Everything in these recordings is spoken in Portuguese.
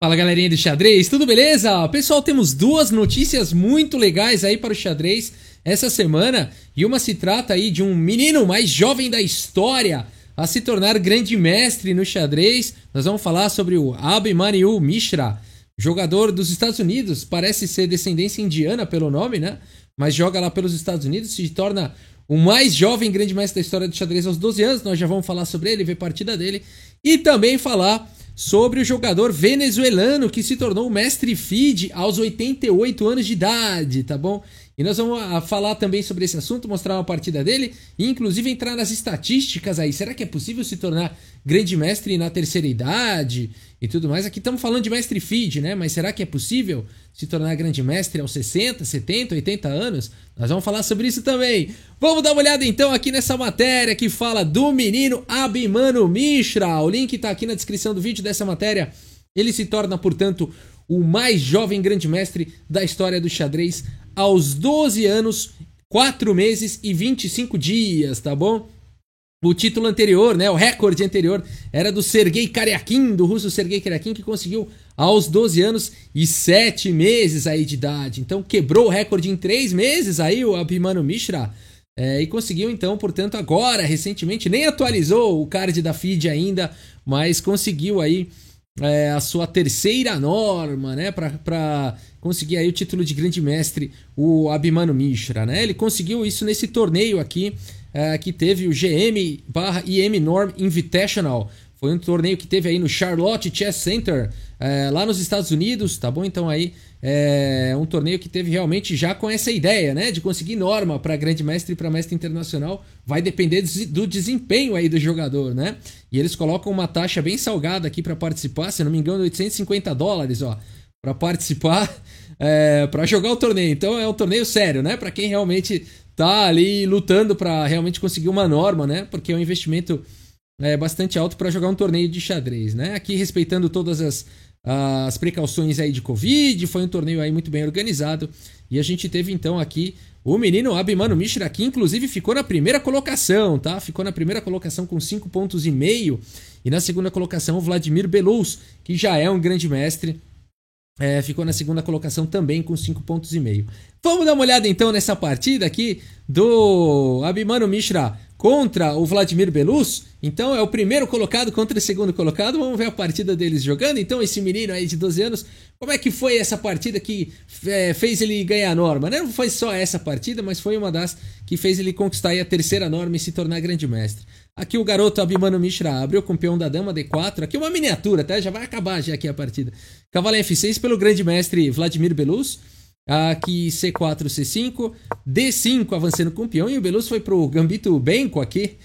Fala galerinha do xadrez, tudo beleza? Pessoal, temos duas notícias muito legais aí para o xadrez essa semana. E uma se trata aí de um menino mais jovem da história a se tornar grande mestre no xadrez. Nós vamos falar sobre o Abhimanyu Mishra, jogador dos Estados Unidos, parece ser descendência indiana pelo nome, né? Mas joga lá pelos Estados Unidos, se torna o mais jovem grande mestre da história do xadrez aos 12 anos. Nós já vamos falar sobre ele, ver partida dele. E também falar sobre o jogador venezuelano que se tornou mestre FIDE aos 88 anos de idade, tá bom? E nós vamos falar também sobre esse assunto, mostrar uma partida dele e inclusive entrar nas estatísticas aí. Será que é possível se tornar grande mestre na terceira idade e tudo mais? Aqui estamos falando de mestre FIDE, né? Mas será que é possível se tornar grande mestre aos 60, 70, 80 anos? Nós vamos falar sobre isso também. Vamos dar uma olhada então aqui nessa matéria que fala do menino Abhimanyu Mishra. O link está aqui na descrição do vídeo dessa matéria. Ele se torna, portanto, o mais jovem grande mestre da história do xadrez aos 12 anos, 4 meses e 25 dias, tá bom? O título anterior, né, o recorde anterior, era do Sergei Karyakin, do russo Sergei Karyakin, que conseguiu aos 12 anos e 7 meses aí de idade. Então quebrou o recorde em 3 meses aí o Abhimanyu Mishra. E conseguiu então, portanto, agora, recentemente, nem atualizou o card da FIDE ainda, mas conseguiu aí a sua terceira norma, né, para conseguir aí o título de grande mestre, o Abhimanyu Mishra, né? Ele conseguiu isso nesse torneio aqui, que teve o GM/IM Norm Invitational. Foi um torneio que teve aí no Charlotte Chess Center, lá nos Estados Unidos, tá bom? Então aí é um torneio que teve realmente já com essa ideia, né, de conseguir norma para grande mestre e para mestre internacional. Vai depender do desempenho aí do jogador, né? E eles colocam uma taxa bem salgada aqui para participar, se não me engano, $850, ó, para participar, para jogar o torneio. Então é um torneio sério, né? Para quem realmente tá ali lutando para realmente conseguir uma norma, né? Porque é um investimento bastante alto para jogar um torneio de xadrez, né? Aqui respeitando todas as precauções aí de Covid, foi um torneio aí muito bem organizado. E a gente teve então aqui o menino Abhimanyu Mishra, que inclusive ficou na primeira colocação, tá? Ficou na primeira colocação com 5,5 pontos. E na segunda colocação o Vladimir Belous, que já é um grande mestre. Ficou na segunda colocação também com 5,5 pontos. Vamos dar uma olhada então nessa partida aqui do Abhimanyu Mishra contra o Vladimir Belous. Então é o primeiro colocado contra o segundo colocado. Vamos ver a partida deles jogando. Então esse menino aí de 12 anos, como é que foi essa partida que fez ele ganhar a norma, né? Não foi só essa partida, mas foi uma das que fez ele conquistar aí a terceira norma e se tornar grande mestre. Aqui o garoto Abhimanyu Mishra abriu com o peão da dama D4. Aqui uma miniatura, tá? Já vai acabar já aqui a partida. Cavalo F6 pelo grande mestre Vladimir Belous. Aqui C4, C5, D5 avançando com o peão. E o Belous foi pro Gambito Benko aqui.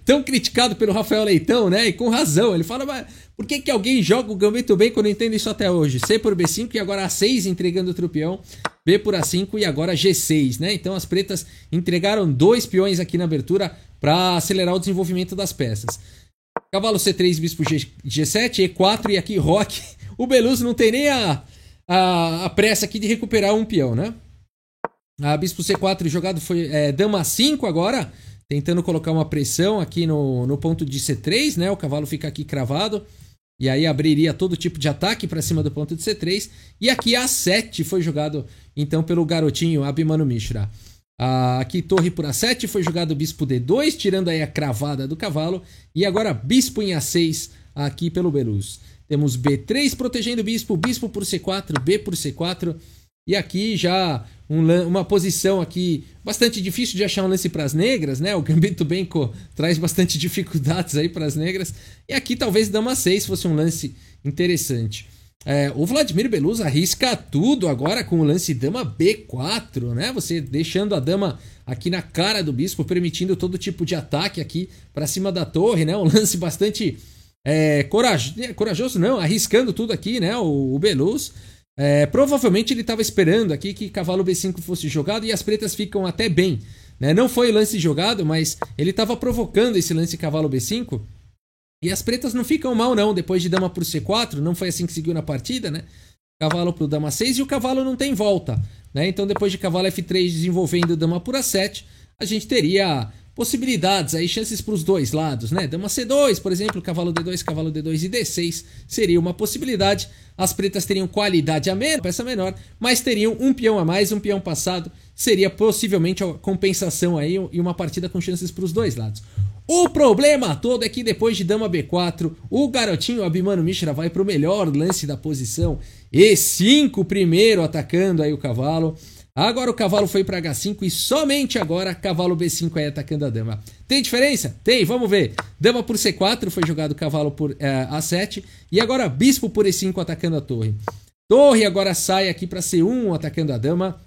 Tão criticado pelo Rafael Leitão, né? E com razão. Ele fala, mas por que alguém joga o Gambito Benko? Eu não entendo isso até hoje. C por B5 e agora A6 entregando outro peão. B por A5 e agora G6, né? Então as pretas entregaram 2 peões aqui na abertura para acelerar o desenvolvimento das peças. Cavalo C3, bispo G7, E4 e aqui roque. O Belous não tem nem a pressa aqui de recuperar um peão, né? A bispo C4 jogado foi dama A5 agora, tentando colocar uma pressão aqui no ponto de C3, né? O cavalo fica aqui cravado e aí abriria todo tipo de ataque para cima do ponto de C3. E aqui A7 foi jogado então pelo garotinho Abhimanyu Mishra. Aqui torre por A7 foi jogado bispo D2, tirando aí a cravada do cavalo. E agora bispo em A6 aqui pelo Belous. Temos B3 protegendo o bispo, bispo por C4, B por C4. E aqui já uma posição aqui bastante difícil de achar um lance para as negras, né? O Gambito Benko traz bastante dificuldades aí para as negras. E aqui talvez dama 6 fosse um lance interessante. O Vladimir Belous arrisca tudo agora com o lance dama B4, né? Você deixando a dama aqui na cara do bispo, permitindo todo tipo de ataque aqui para cima da torre, né? Um lance bastante corajoso, não, arriscando tudo aqui, né? O Belous. Provavelmente ele estava esperando aqui que cavalo B5 fosse jogado e as pretas ficam até bem, né? Não foi o lance jogado, mas ele estava provocando esse lance cavalo B5. E as pretas não ficam mal não, depois de dama por C4, não foi assim que seguiu na partida, né? Cavalo pro dama 6 e o cavalo não tem volta, né? Então depois de cavalo F3 desenvolvendo dama por A7, a gente teria possibilidades aí, chances para os dois lados, né? Dama C2, por exemplo, cavalo D2 e D6 seria uma possibilidade. As pretas teriam qualidade a menos, peça menor, mas teriam um peão a mais, um peão passado. Seria possivelmente a compensação aí e uma partida com chances para os dois lados. O problema todo é que depois de dama B4, o garotinho Abhimanyu Mishra vai para o melhor lance da posição. E5 primeiro atacando aí o cavalo. Agora o cavalo foi para H5 e somente agora cavalo B5 aí atacando a dama. Tem diferença? Tem, vamos ver. Dama por C4, foi jogado cavalo por A7. E agora bispo por E5 atacando a torre. Torre agora sai aqui para C1 atacando a dama.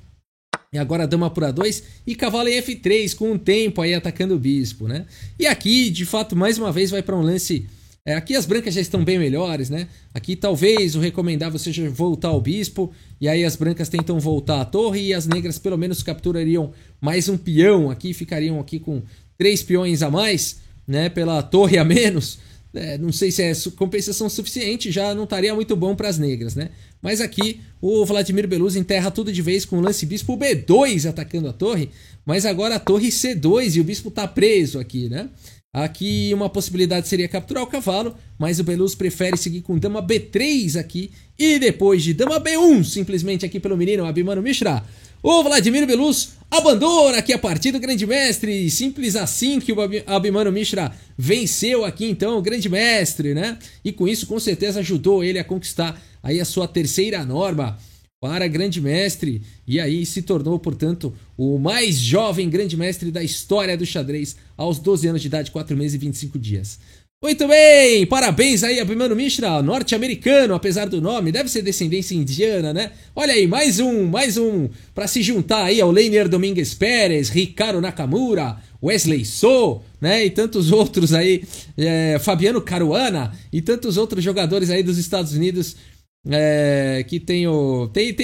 E agora dama por A2 e cavalo em F3 com um tempo aí atacando o bispo, né? E aqui, de fato, mais uma vez vai para um lance... aqui as brancas já estão bem melhores, né? Aqui talvez o recomendável seja voltar o bispo. E aí as brancas tentam voltar a torre e as negras pelo menos capturariam mais um peão. Aqui ficariam aqui com 3 peões a mais, né? Pela torre a menos. Não sei se é compensação suficiente, já não estaria muito bom para as negras, né? Mas aqui o Vladimir Belousov enterra tudo de vez com o lance bispo B2 atacando a torre. Mas agora a torre C2 e o bispo tá preso aqui, né? Aqui uma possibilidade seria capturar o cavalo, mas o Belousov prefere seguir com dama B3 aqui. E depois de dama B1, simplesmente aqui pelo menino Abhimanyu Mishra, o Vladimir Belousov abandona aqui a partida do grande mestre. Simples assim que o Abhimanyu Mishra venceu aqui então o grande mestre, né? E com isso com certeza ajudou ele a conquistar aí a sua terceira norma para grande mestre. E aí se tornou, portanto, o mais jovem grande mestre da história do xadrez aos 12 anos de idade, 4 meses e 25 dias. Muito bem, parabéns aí Abhimanyu Mishra, norte-americano, apesar do nome, deve ser descendência indiana, né? Olha aí, mais um, para se juntar aí ao Leiner Domingues Pérez, Ricardo Nakamura, Wesley So, né? E tantos outros aí, Fabiano Caruana e tantos outros jogadores aí dos Estados Unidos, que tem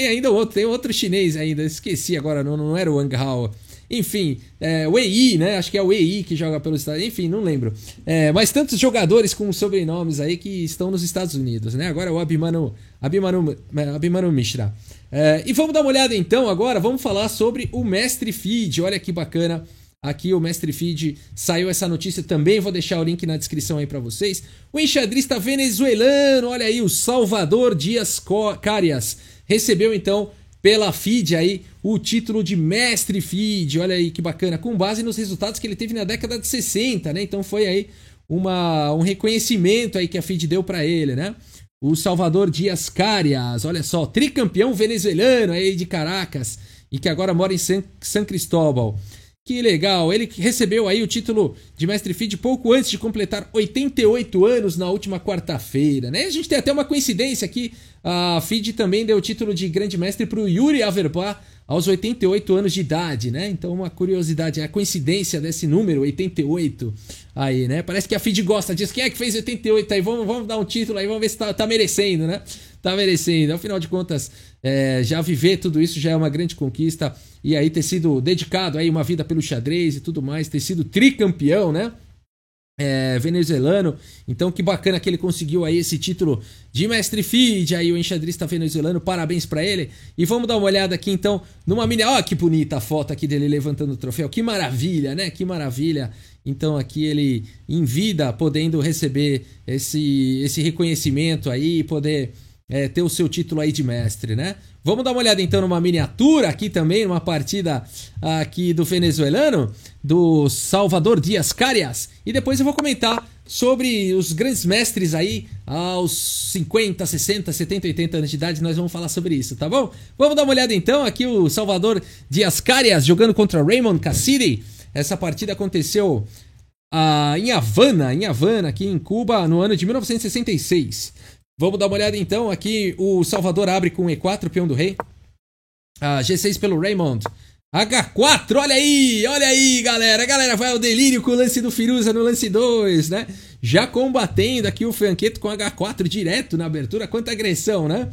ainda outro, tem outro chinês ainda, esqueci agora, não era o Wang Hao. Enfim, o EI, né? Acho que é o EI que joga pelos Estados Unidos. Enfim, não lembro. Mas tantos jogadores com sobrenomes aí que estão nos Estados Unidos, né? Agora é o Abhimanyu Mishra. E vamos dar uma olhada então agora. Vamos falar sobre o Mestre Feed. Olha que bacana. Aqui o Mestre Feed saiu essa notícia também. Vou deixar o link na descrição aí para vocês. O enxadrista venezuelano, olha aí, o Salvador Dias Carias, recebeu então pela FIDE aí o título de Mestre FIDE, olha aí que bacana, com base nos resultados que ele teve na década de 60, né? Então foi aí um reconhecimento aí que a FIDE deu para ele, né? O Salvador Dias Carias, olha só, tricampeão venezuelano aí de Caracas e que agora mora em San Cristóbal. Que legal, ele recebeu aí o título de Mestre FIDE pouco antes de completar 88 anos na última quarta-feira, né? A gente tem até uma coincidência aqui, a FIDE também deu o título de Grande Mestre para o Yuri Averbach aos 88 anos de idade, né? Então uma curiosidade, a coincidência desse número, 88, aí, né? Parece que a FIDE gosta disso, quem é que fez 88 aí? Vamos dar um título aí, vamos ver se tá merecendo, né? Tá merecendo, afinal de contas, já viver tudo isso já é uma grande conquista. E aí ter sido dedicado aí uma vida pelo xadrez e tudo mais, ter sido tricampeão, né? Venezuelano. Então que bacana que ele conseguiu aí esse título de Mestre FIDE, aí o enxadrista venezuelano, parabéns pra ele. E vamos dar uma olhada aqui então numa mini... Ó, que bonita a foto aqui dele levantando o troféu, que maravilha, né? Que maravilha. Então aqui ele em vida podendo receber esse reconhecimento aí, poder ter o seu título aí de mestre, né? Vamos dar uma olhada então numa miniatura aqui também, numa partida aqui do venezuelano, do Salvador Dias Carias. E depois eu vou comentar sobre os grandes mestres aí aos 50, 60, 70, 80 anos de idade. Nós vamos falar sobre isso, tá bom? Vamos dar uma olhada então aqui o Salvador Dias Carias jogando contra Raymond Cassidi. Essa partida aconteceu em Havana, aqui em Cuba, no ano de 1966. Vamos dar uma olhada então, aqui o Salvador abre com E4, peão do rei. G6 pelo Raymond. H4, olha aí galera. A galera vai ao delírio com o lance do Firuza no lance 2, né? Já combatendo aqui o Fianchetto com H4 direto na abertura, quanta agressão, né?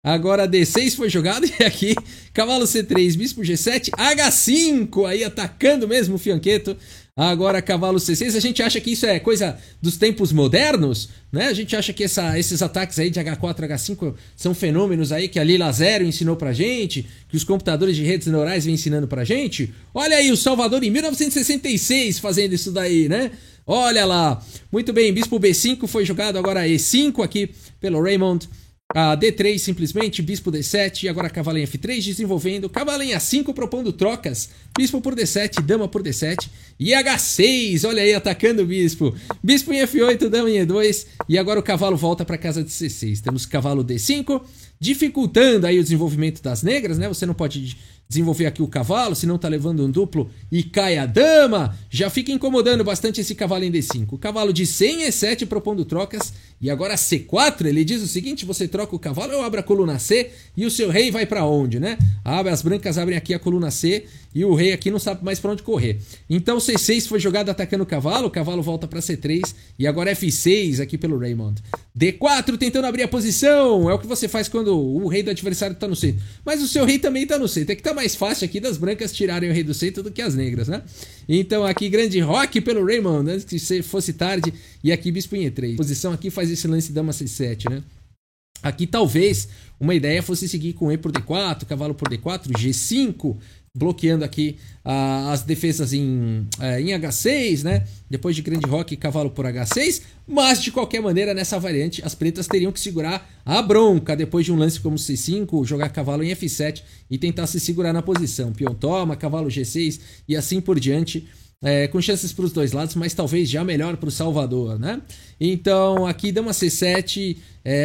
Agora D6 foi jogado e aqui cavalo C3, bispo G7, H5, aí atacando mesmo o Fianchetto. Agora cavalo C6, a gente acha que isso é coisa dos tempos modernos, né? A gente acha que esses ataques aí de H4, H5 são fenômenos aí que a Lila Zero ensinou pra gente, que os computadores de redes neurais vêm ensinando pra gente. Olha aí o Salvador em 1966 fazendo isso daí, né? Olha lá. Muito bem, bispo B5 foi jogado, agora E5 aqui pelo Raymond. A D3 simplesmente, bispo D7 e agora cavalo em F3 desenvolvendo, cavalo em A5 propondo trocas, bispo por D7, dama por D7 e H6, olha aí atacando o bispo, bispo em F8, dama em E2 e agora o cavalo volta para casa de C6, temos cavalo D5, dificultando aí o desenvolvimento das negras, né? Você não pode desenvolver aqui o cavalo, senão tá levando um duplo e cai a dama, já fica incomodando bastante esse cavalo em D5. O cavalo de C em E7 propondo trocas e agora C4, ele diz o seguinte, você troca o cavalo, eu abro a coluna C e o seu rei vai para onde, né? As brancas abrem aqui a coluna C e o rei aqui não sabe mais para onde correr. Então C6 foi jogado atacando o cavalo volta para C3 e agora F6 aqui pelo Raymond. D4 tentando abrir a posição, é o que você faz quando o rei do adversário tá no centro. Mas o seu rei também tá no centro, é que tá mais fácil aqui das brancas tirarem o rei do centro do que as negras, né? Então aqui grande roque pelo Raymond, antes que fosse tarde, e aqui bispo em E3. A posição aqui faz esse lance dama C7, né? Aqui talvez uma ideia fosse seguir com E por D4, cavalo por D4, G5, bloqueando aqui as defesas em H6, né? Depois de grande roque, cavalo por H6. Mas, de qualquer maneira, nessa variante, as pretas teriam que segurar a bronca. Depois de um lance como C5, jogar cavalo em F7 e tentar se segurar na posição. Peão toma, cavalo G6 e assim por diante. Com chances para os dois lados, mas talvez já melhor para o Salvador, né? Então aqui dama C7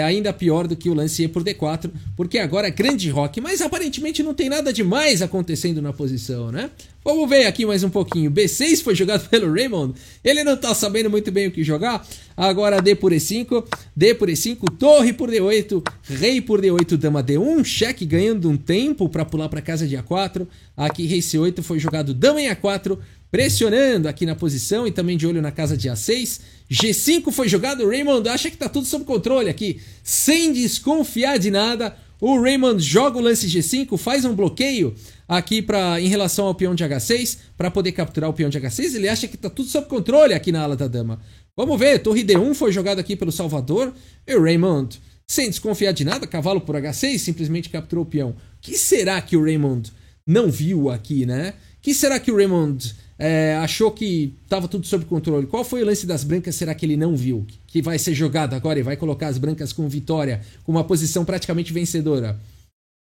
ainda pior do que o lance E por D4, porque agora é grande roque, mas aparentemente não tem nada demais acontecendo na posição, né? Vamos ver aqui mais um pouquinho. B6 foi jogado pelo Raymond, ele não tá sabendo muito bem o que jogar. Agora D por E5, D por E5, torre por D8, rei por D8, dama D1, cheque ganhando um tempo para pular para casa de A4. Aqui rei C8 foi jogado dama em A4, pressionando aqui na posição e também de olho na casa de A6. G5 foi jogado, o Raymond acha que tá tudo sob controle aqui, sem desconfiar de nada. O Raymond joga o lance G5, faz um bloqueio aqui em relação ao peão de H6, para poder capturar o peão de H6. Ele acha que tá tudo sob controle aqui na ala da dama. Vamos ver, torre D1 foi jogado aqui pelo Salvador. E o Raymond, sem desconfiar de nada, cavalo por H6, simplesmente capturou o peão. O que será que o Raymond não viu aqui, né? O que será que o Raymond achou que estava tudo sob controle? Qual foi o lance das brancas, será que ele não viu? Que vai ser jogado agora e vai colocar as brancas com vitória, com uma posição praticamente vencedora.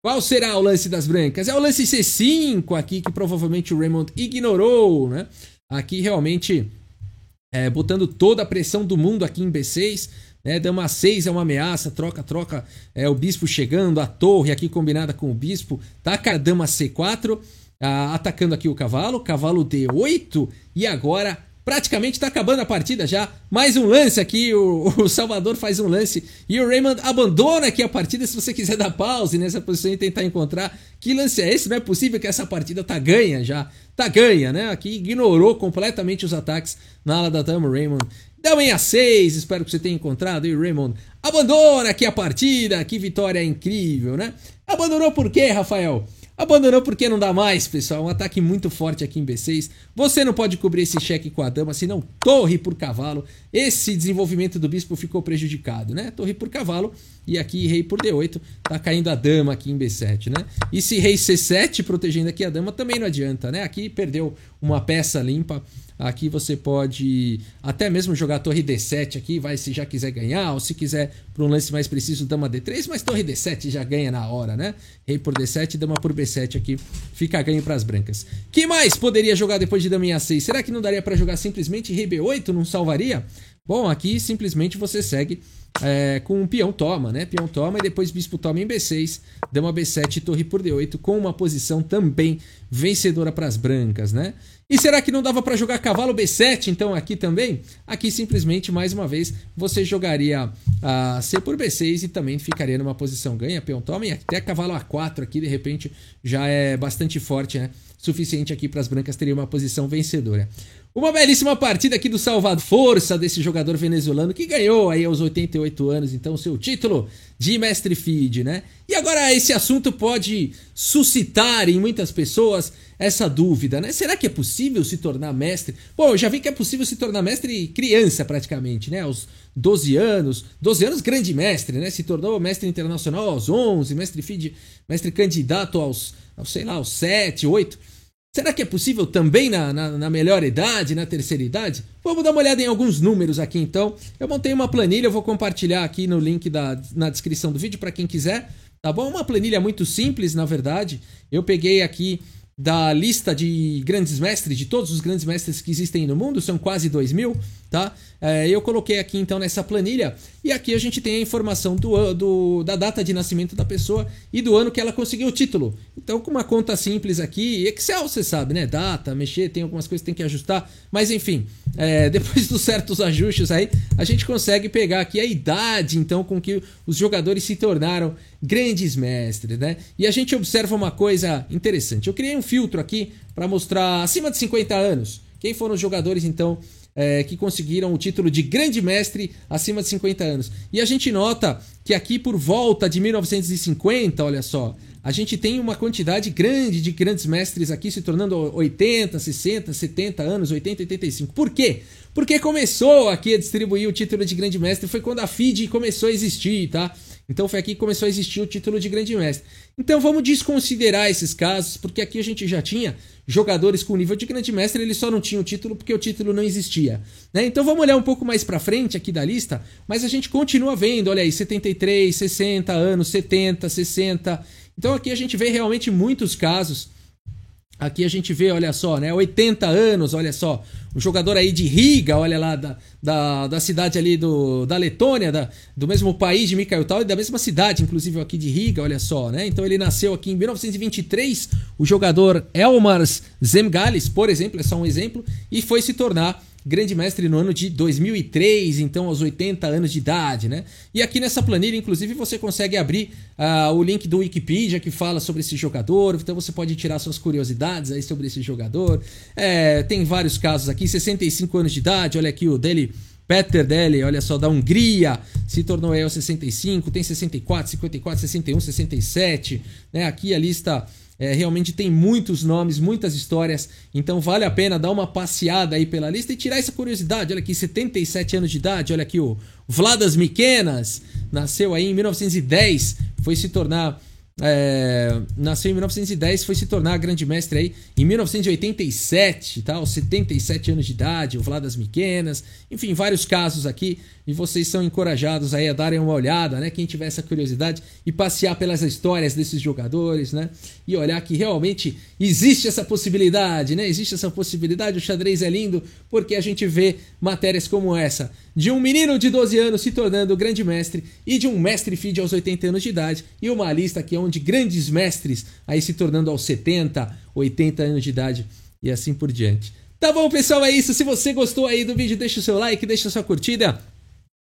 Qual será o lance das brancas? É o lance C5 aqui, que provavelmente o Raymond ignorou, né? Aqui realmente botando toda a pressão do mundo aqui em B6, né? Dama 6 é uma ameaça, troca, o bispo chegando, a torre aqui combinada com o bispo, taca a dama C4, atacando aqui o cavalo D8 e agora praticamente está acabando a partida já. Mais um lance aqui, o Salvador faz um lance e o Raymond abandona aqui a partida. Se você quiser dar pause nessa posição e tentar encontrar que lance é esse, não é possível que essa partida tá ganha já. Tá ganha, né? Aqui ignorou completamente os ataques na ala da dama, Raymond. Dama em A6, espero que você tenha encontrado. E o Raymond abandona aqui a partida. Que vitória incrível, né? Abandonou por quê, Rafael? Abandonou porque não dá mais, pessoal. Um ataque muito forte aqui em B6. Você não pode cobrir esse cheque com a dama, senão torre por cavalo. Esse desenvolvimento do bispo ficou prejudicado, né? Torre por cavalo e aqui rei por D8. Tá caindo a dama aqui em B7, né? E se rei C7 protegendo aqui a dama também não adianta, né? Aqui perdeu uma peça limpa. Aqui você pode até mesmo jogar torre D7 aqui, vai se já quiser ganhar, ou se quiser para um lance mais preciso, dama D3, mas torre D7 já ganha na hora, né? Rei por D7, dama por B7 aqui, fica ganho para as brancas. Que mais poderia jogar depois de dama em A6? Será que não daria para jogar simplesmente rei B8, não salvaria? Bom, aqui simplesmente você segue com um peão toma, né? Peão toma e depois bispo toma em B6, dama B7, torre por D8, com uma posição também vencedora para as brancas, né? E será que não dava para jogar cavalo B7 então aqui também? Aqui simplesmente, mais uma vez, você jogaria C por B6 e também ficaria numa posição ganha, peão toma, e até cavalo A4 aqui de repente já é bastante forte, né? Suficiente aqui para as brancas terem uma posição vencedora. Uma belíssima partida aqui do Salvador, força desse jogador venezuelano que ganhou aí aos 88 38 anos, então, seu título de mestre FIDE, né? E agora esse assunto pode suscitar em muitas pessoas essa dúvida, né? Será que é possível se tornar mestre? Bom, eu já vi que é possível se tornar mestre criança praticamente, né? Aos 12 anos, grande mestre, né? Se tornou mestre internacional aos 11, mestre FIDE, mestre candidato aos 7, 8. Será que é possível também na melhor idade, na terceira idade? Vamos dar uma olhada em alguns números aqui então. Eu montei uma planilha, eu vou compartilhar aqui no link na descrição do vídeo para quem quiser, tá bom? Uma planilha muito simples, na verdade. Eu peguei aqui da lista de grandes mestres, de todos os grandes mestres que existem no mundo, são quase 2.000, tá? Eu coloquei aqui então nessa planilha, e aqui a gente tem a informação da data de nascimento da pessoa e do ano que ela conseguiu o título. Então, com uma conta simples aqui, Excel você sabe, né? Data, mexer, tem algumas coisas que tem que ajustar, mas enfim, depois dos certos ajustes aí, a gente consegue pegar aqui a idade então com que os jogadores se tornaram grandes mestres, né? E a gente observa uma coisa interessante. Eu criei um filtro aqui para mostrar acima de 50 anos. Quem foram os jogadores então que conseguiram o título de grande mestre acima de 50 anos. E a gente nota que aqui por volta de 1950, olha só, a gente tem uma quantidade grande de grandes mestres aqui se tornando 80, 60, 70 anos, 80, 85. Por quê? Porque começou aqui a distribuir o título de grande mestre, foi quando a FIDE começou a existir, tá? Então foi aqui que começou a existir o título de grande mestre. Então vamos desconsiderar esses casos, porque aqui a gente já tinha jogadores com nível de grande mestre, eles só não tinham o título porque o título não existia, né? Então vamos olhar um pouco mais pra frente aqui da lista, mas a gente continua vendo, olha aí, 73, 60 anos, 70, 60. Então aqui a gente vê realmente muitos casos. Aqui a gente vê, olha só, né, 80 anos, olha só, um jogador aí de Riga, olha lá, da cidade ali da Letônia, do mesmo país de Mikhail Tal, e da mesma cidade, inclusive aqui de Riga, olha só, né, então ele nasceu aqui em 1923, o jogador Elmars Zemgalis, por exemplo, é só um exemplo, e foi se tornar grande mestre no ano de 2003, então aos 80 anos de idade, né? E aqui nessa planilha, inclusive, você consegue abrir o link do Wikipedia que fala sobre esse jogador, então você pode tirar suas curiosidades aí sobre esse jogador. Tem vários casos aqui, 65 anos de idade, olha aqui o Deli Peter Deli, olha só, da Hungria, se tornou aí aos 65, tem 64, 54, 61, 67, né? Aqui a lista realmente tem muitos nomes, muitas histórias, então vale a pena dar uma passeada aí pela lista e tirar essa curiosidade. Olha aqui, 77 anos de idade, olha aqui o Vladas Mikenas, nasceu aí em 1910, foi se tornar nasceu em 1910, foi se tornar grande mestre aí em 1987, tá? Aos 77 anos de idade, o Vladas Mikenas, enfim, vários casos aqui, e vocês são encorajados aí a darem uma olhada, né? Quem tiver essa curiosidade e passear pelas histórias desses jogadores, né? E olhar que realmente existe essa possibilidade, né? Existe essa possibilidade, o xadrez é lindo porque a gente vê matérias como essa, de um menino de 12 anos se tornando grande mestre e de um mestre FIDE aos 80 anos de idade, e uma lista aqui onde grandes mestres aí se tornando aos 70, 80 anos de idade e assim por diante. Tá bom, pessoal, é isso. Se você gostou aí do vídeo, deixa o seu like, deixa a sua curtida.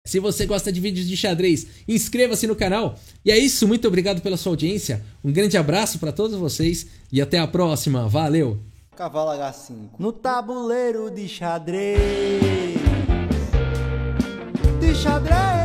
Se você gosta de vídeos de xadrez, inscreva-se no canal. E é isso, muito obrigado pela sua audiência. Um grande abraço para todos vocês e até a próxima. Valeu! Cavalo H5 no tabuleiro de xadrez. De xadrez.